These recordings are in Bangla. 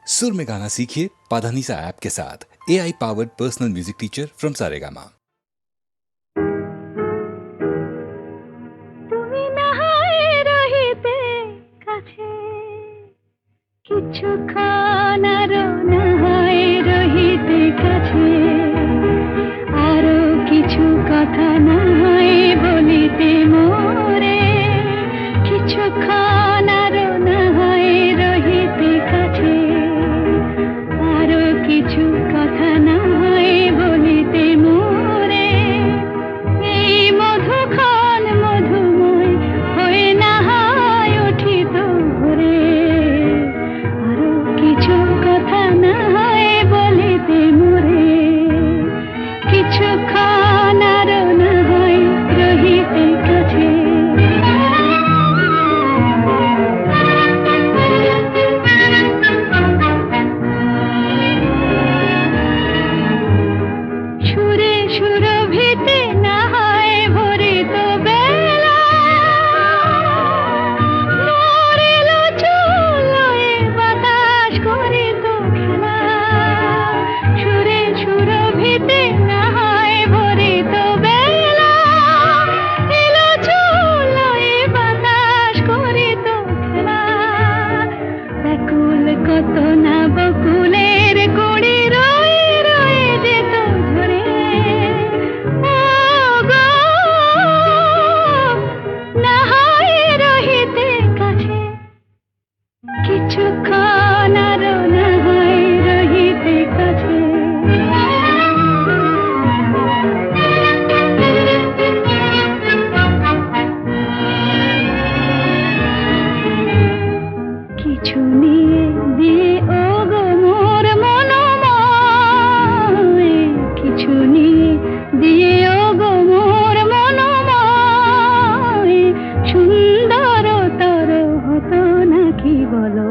सुर में गाना सीखिए पाधानीसा ऐप के साथ। AI powered personal music teacher from Saregama. কিছুক্ষণ আরো নাহায় রহিতে কাছে, আরো কিছু কথা নাহায় বলিতে মোরে। কিছুক্ষণ আরো নাহায় রহিতে কাছে, আরো কিছু কথা নাহায় বলিতে মোরে। এই মধুক্ষণ মধুময় হয়ে নাহায় উঠিত ভোরে, কিছু কথা না হয় বলিতে মোরে। কিছুক্ষণ আরো না হয় রহিতে কাছে, সুরে সুরভিতে না হয় ভরিত বেলা, মরিল চুলোয় বাতাস করিত খেলা। সুরে সুরভিতে না হয় ভরিত বেলা, এলো চুলোয় বাতাস করিত খেলা। ব্যাকুল কত না বকুলের কুড়ি রয়ে রয়ে যেত ঝরে। ও গো, না হয় রহিতে কাছে, কিছুক্ষণ আরো না হয় রহিতে কাছে। কিছু নিয়ে দিয়ে ও গো মোর মনোময়, কিছু নিয়ে দিয়ে ও গো মোর মনোময়। সুন্দরতর হতো নাকি বলো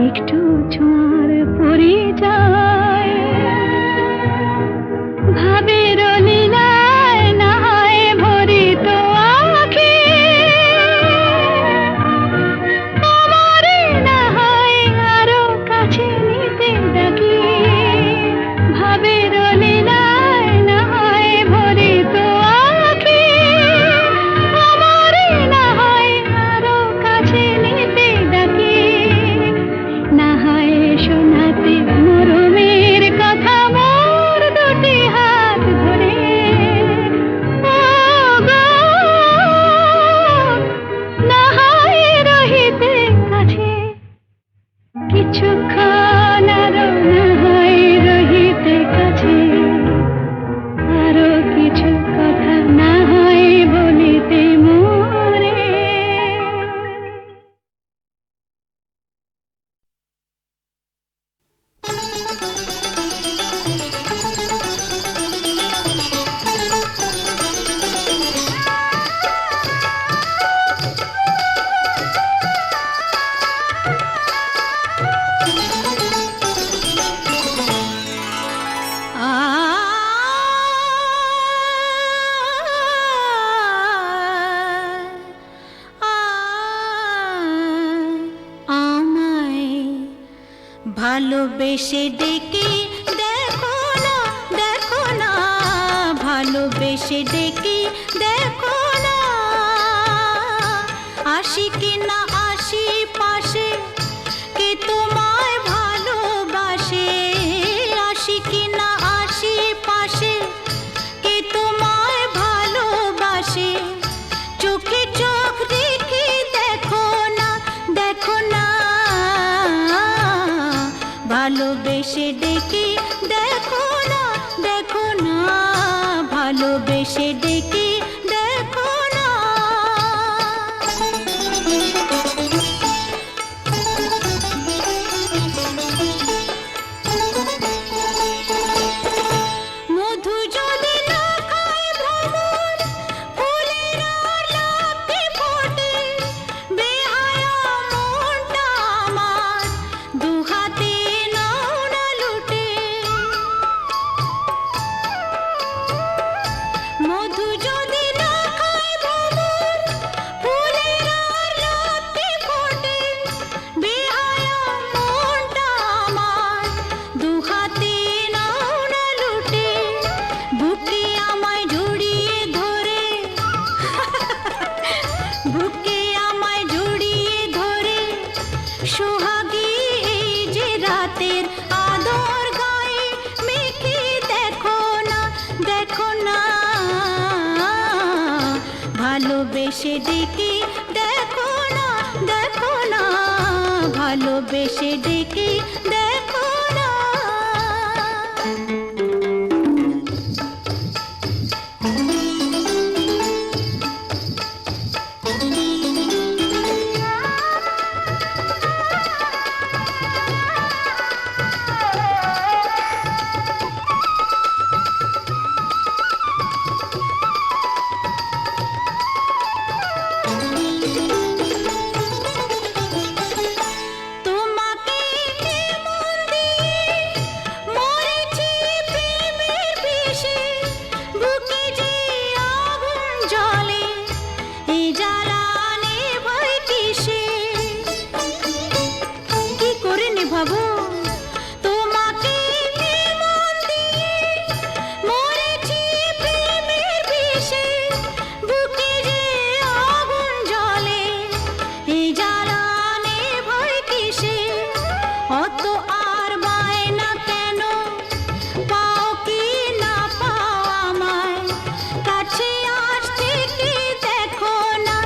একটু ছোঁয়ার পরিচয়। ভাবের লীলায় না হয় ভরিত আঁখি, আমারে না হয় আরো কাছে নিতে ডাকি। ভাবের লীলায় না হয় ভরিত আঁখি, আমারে না হয় আরো কাছে নিতে ডাকি। না হয় শোনাতে মরমের কথা মোর দুটি হাত ধরে। ও গো, না হয় রহিতে কাছে, কিছুক্ষণ আরো না হয় রহিতে কাছে। আরো কিছু কথা না হয় বলিতে মোরে। আমায় ভালোবেসে ডেকে দেখো না, দেখো না, ভালোবেসে ডেকে দেখো না। আসি কি না আসি পাশে, কে তোমায় ভালোবাসে। আসি কি না আসি পাশে, কে তোমায় ভালোবাসে। চোখে চোখ রেখে দেখো না, দেখো না, ভালোবেসে ডেকে দেখো না, দেখো না, ভালোবেসে ডেকে দেখো না। মধু যদি না খায় ভ্রমর, ফুলের লাপে ফোটে। বেহায়া মনটা আমার দুহাতে নাও না লুটে। মধু ডেকে দেখো না, দেখো না, ভালোবেসে ডেকে দেখো না। তোমাকে মন দিয়ে মরেছি প্রেমের বিষে, বুকে যে আগুন জ্বলে, এই জ্বালা নেভাই কিসে? কি করে নেভাবো? তোমাকে মন দিয়ে মরেছি প্রেমের বিষে, বুকে যে আগুন জ্বলে, এই জ্বালা নেভাই কিসে? অত আর বায়না কেন? পাও কি না পাও আমায়? কাছে আসতে কি দেখো না,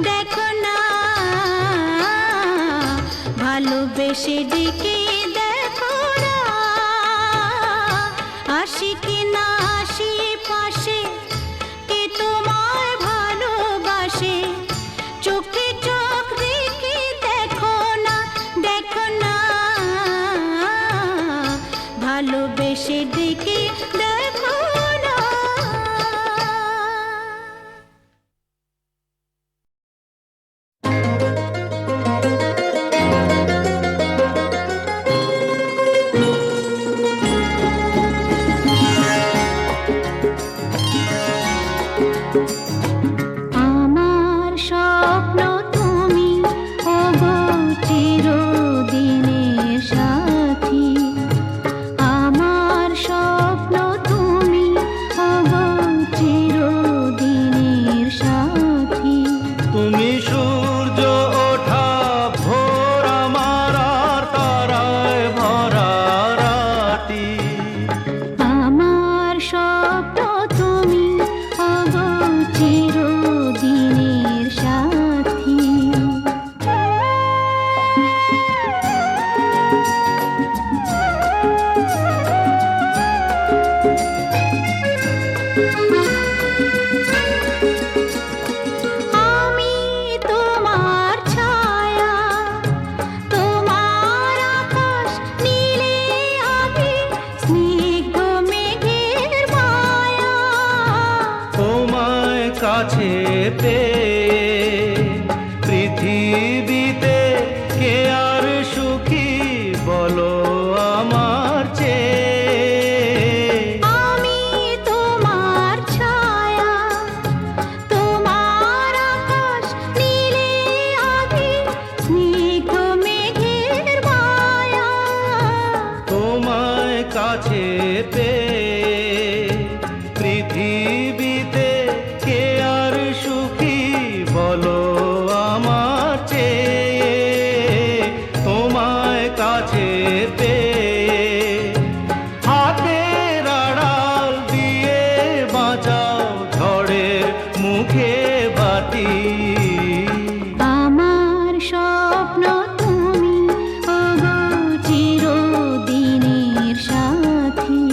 দেখো না, ভালোবেসে ডেকে দেখো না। আসি কি না আসি পাশে, কে তোমায় ভালোবাসে? চোখে চোখ রেখে দেখো না, দেখো না, ভালোবেসে ডেকে দেখো না। আমার স্বপ্ন তুমি, ওগো চিরদিনের সাথী। আমার স্বপ্ন তুমি, ওগো চিরদিনের সাথী। তুমি সূর্য ওঠা ভোর আমার আর তারায় ভরা রাতি। আমার স্বপ্ন তুমি, ওগো চিরদিনের সাথী। আমি তোমার ছায়া, তোমার আকাশ নীলে আমি স্নিগ্ধ মেঘের মায়া। তোমায় কাছে পেয়ে পৃথিবীতে কে আর সুখী বলো আমার চেয়ে? আমি তোমার ছায়া, তোমার আকাশ নীলে আমি স্নিগ্ধ মেঘের মায়া। তোমায় কাছে পেয়ে পৃথিবীতে কে আর সুখী বলো আমার চেয়ে? তোমায় কাছে পেয়ে হাতের আড়াল দিয়ে বাঁচাও ঝড়ের মুখে বাতি। আমার স্বপ্ন তুমি, ওগো চিরদিনের সাথী।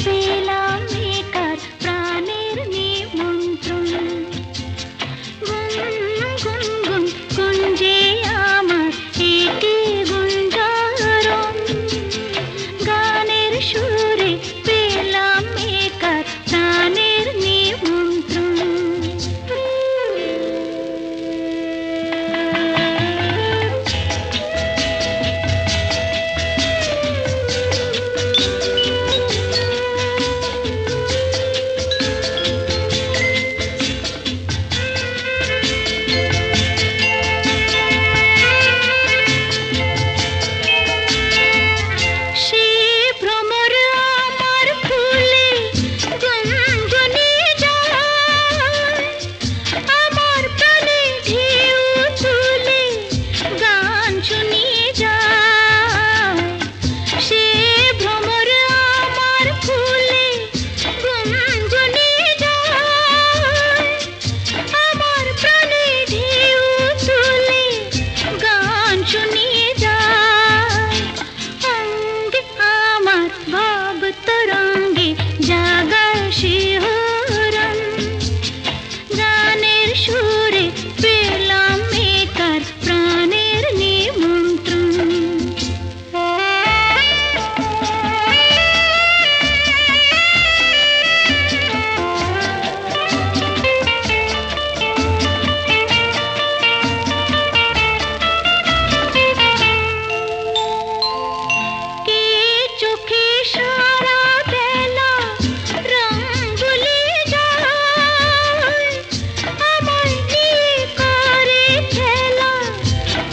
পেলাম একার প্রাণের নিমন্ত্রণ। গুন গুন গুন গুঞ্জে আমার একে গুঞ্জরণ, গানের সুরে পেলাম একার প্রাণের নিমন্ত্রণ। সে ভ্রমর আমার ফুলে গুনগুনে যায়, আমার প্রাণে ঢেউ তুলে গান শুনিয়ে যায়। সে ভ্রমর আমার ফুলে গুনগুনে যায়, আমার প্রাণে ঢেউ তুলে গান শুনিয়ে যায়। অঙ্গে আমার ভাব তরঙ্গে জাগায় শিহরণ, গানের সুরে পেলাম একার প্রাণের নিমন্ত্রণ। কে চোখে সারা বেলা রং ভুলে যায়, আমায় নিয়ে করে খেলা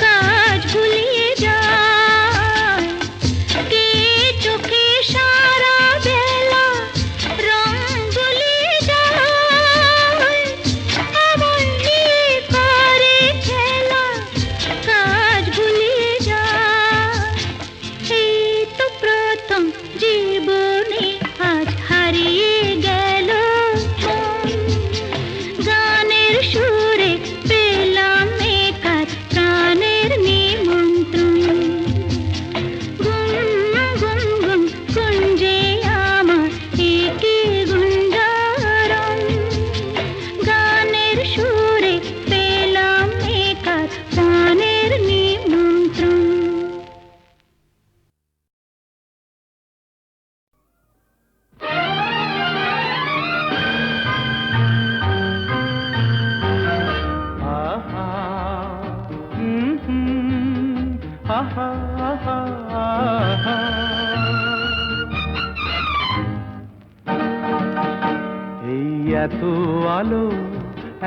কাজ ভুলিয়ে যায়। কে চোখে সারা বেলা রং ভুলে যায়, আমায় নিয়ে করে খেলা কাজ ভুলিয়ে যায়। এই তো প্রথম জীবনে আজ হারিয়ে গেল মন, গানের সুরে পেলাম একার প্রাণের নিমন্ত্রণ। গুন গুন গুন গুঞ্জে আমার একে গুঞ্জরণ, গানের সুরে পেলাম একার প্রাণের নিমন্ত্রণ। আহা আহা আহা আহা। এই এত আলো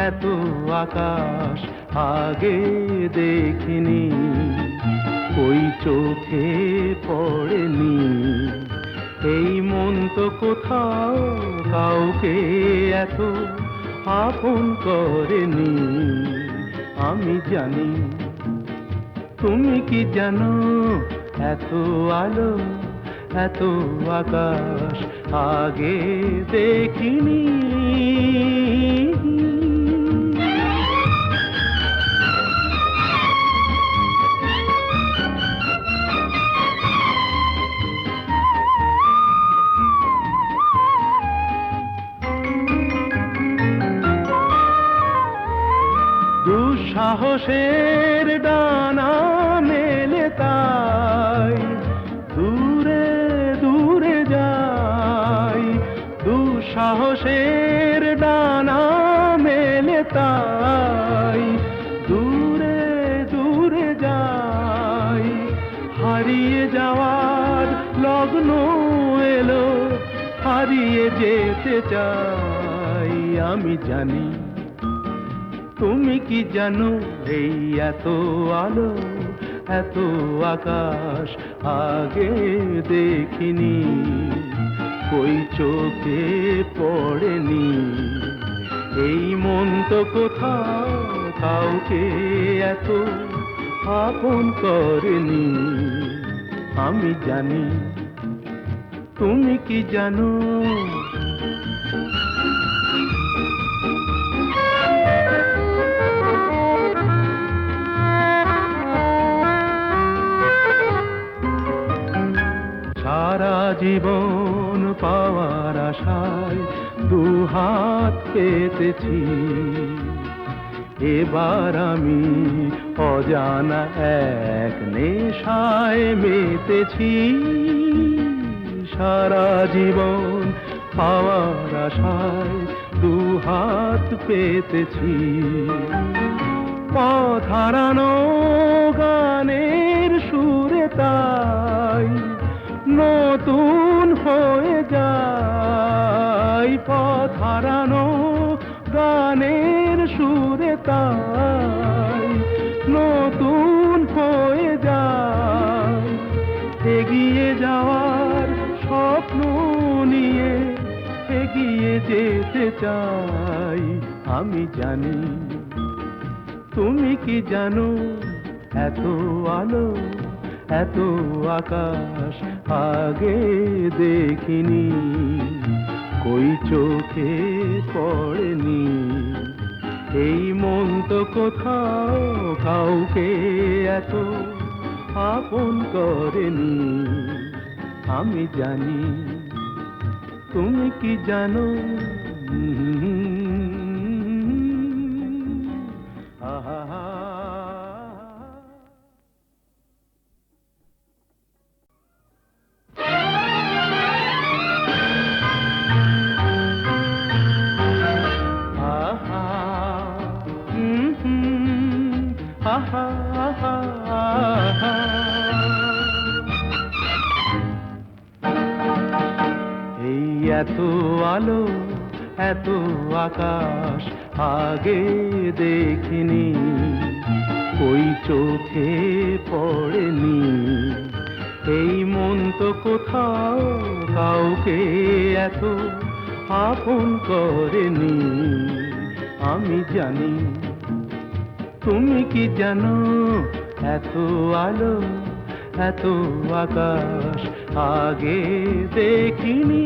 এত আকাশ আগে দেখিনি, ওই চোখে পড়েনি। এই মন তো কোথাও কাউকে এত আপন করেনি। আমি জানি, তুমি কি জানো, এত আলো এত আকাশ আগে দেখিনি। দুঃসাহসের ডানা মেলে তাই দূরে দূরে যাই। দুঃসাহসের ডানা মেলে তাই দূরে দূরে যাই। হারিয়ে যাওয়ার লগ্ন এলো, হারিয়ে যেতে চাই। আমি জানি, তুমি কি জানো, এই এত আলো এত আকাশ আগে দেখিনি, ওই চোখে পড়েনি। এই মন তো কোথাও কাউকে এত আপন করেনি। আমি জানি, তুমি কি জানো। সারা জীবন পাব আশায় দুহাত পেতেছি। এবার আমি অজানা এক নেশায় মেতেছি। সারা জীবন পাওয়ার আশায় দুহাত পেতেছি। পথ হারানো গানের সুরে তাই নতুন হয়ে যায়। পথ হারানো গানের সুরে তাই নতুন হয়ে যায়। এগিয়ে যাওয়ার স্বপ্ন নিয়ে এগিয়ে যেতে চাই। আমি জানি তুমি কি জানো, এত আলো এত আকাশ আগে দেখিনি, কই চোখে পড়েনি। এই মন তো কোথাও কাউকে এত আপন করেনি। আমি জানি তুমি কি জানো। আহা এই এত আলো এত আকাশ আগে দেখিনি, ওই চোখে পড়েনি। এই মন তো কোথাও কাউকে এত আপন করেনি। আমি জানি তুমি কি জানো, এত আলো এত আকাশ আগে দেখিনি।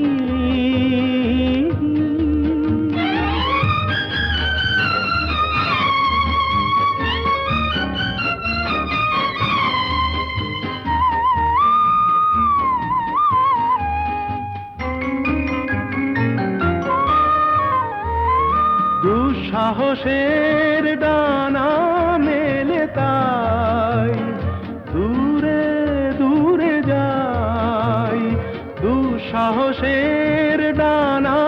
দুঃসাহসের ডানা মেলে তাই দূরে দূরে যাই। দুঃসাহসের ডানা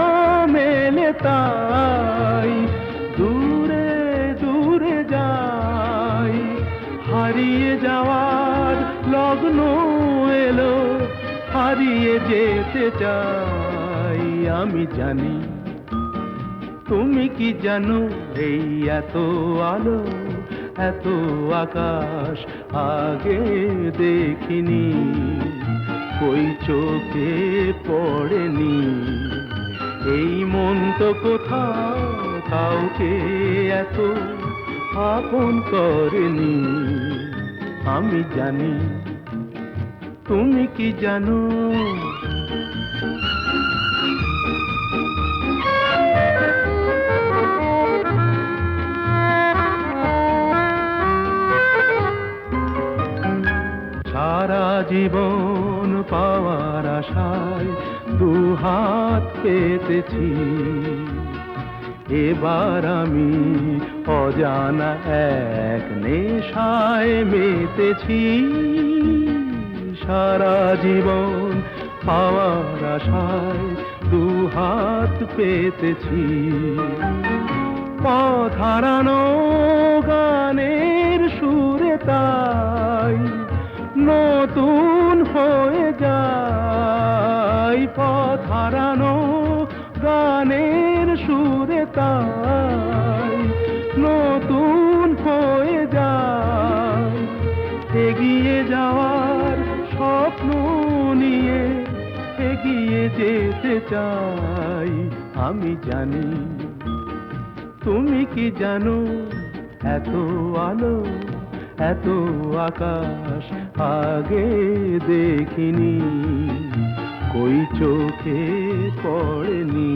মেলে তাই দূরে দূরে যাই। হারিয়ে যাওয়ার লগ্ন এলো, হারিয়ে যেতে চাই। আমি জানি তুমি কি জানো, এই এত আলো এত আকাশ আগে দেখিনি, ওই চোখে পড়েনি। এই মন তো কোথাও কাউকে এত আপন করেনি। আমি জানি তুমি কি জানো। সারা জীবন পাওয়ার আশায় দুহাত পেতেছি। এবার আমি অজানা এক নেশায় মেতেছি। সারা জীবন পাওয়ার আশায় দুহাত পেতেছি। পথ হারানো গানের সুরে তাই নতুন হয়ে যায়। পথ হারানো গানের সুরে তাই নতুন হয়ে যায়। এগিয়ে যাওয়ার স্বপ্ন নিয়ে এগিয়ে যেতে চাই। আমি জানি তুমি কি জানো, এত আলো এত আকাশ আগে দেখিনি, কই চোখে পড়েনি।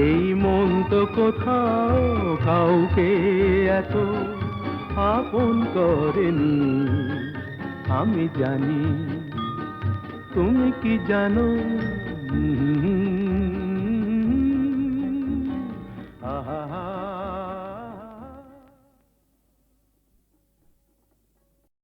এই মন তো কোথাও কাউকে এত আপন করেনি। আমি জানি তুমি কি জানো। হা হা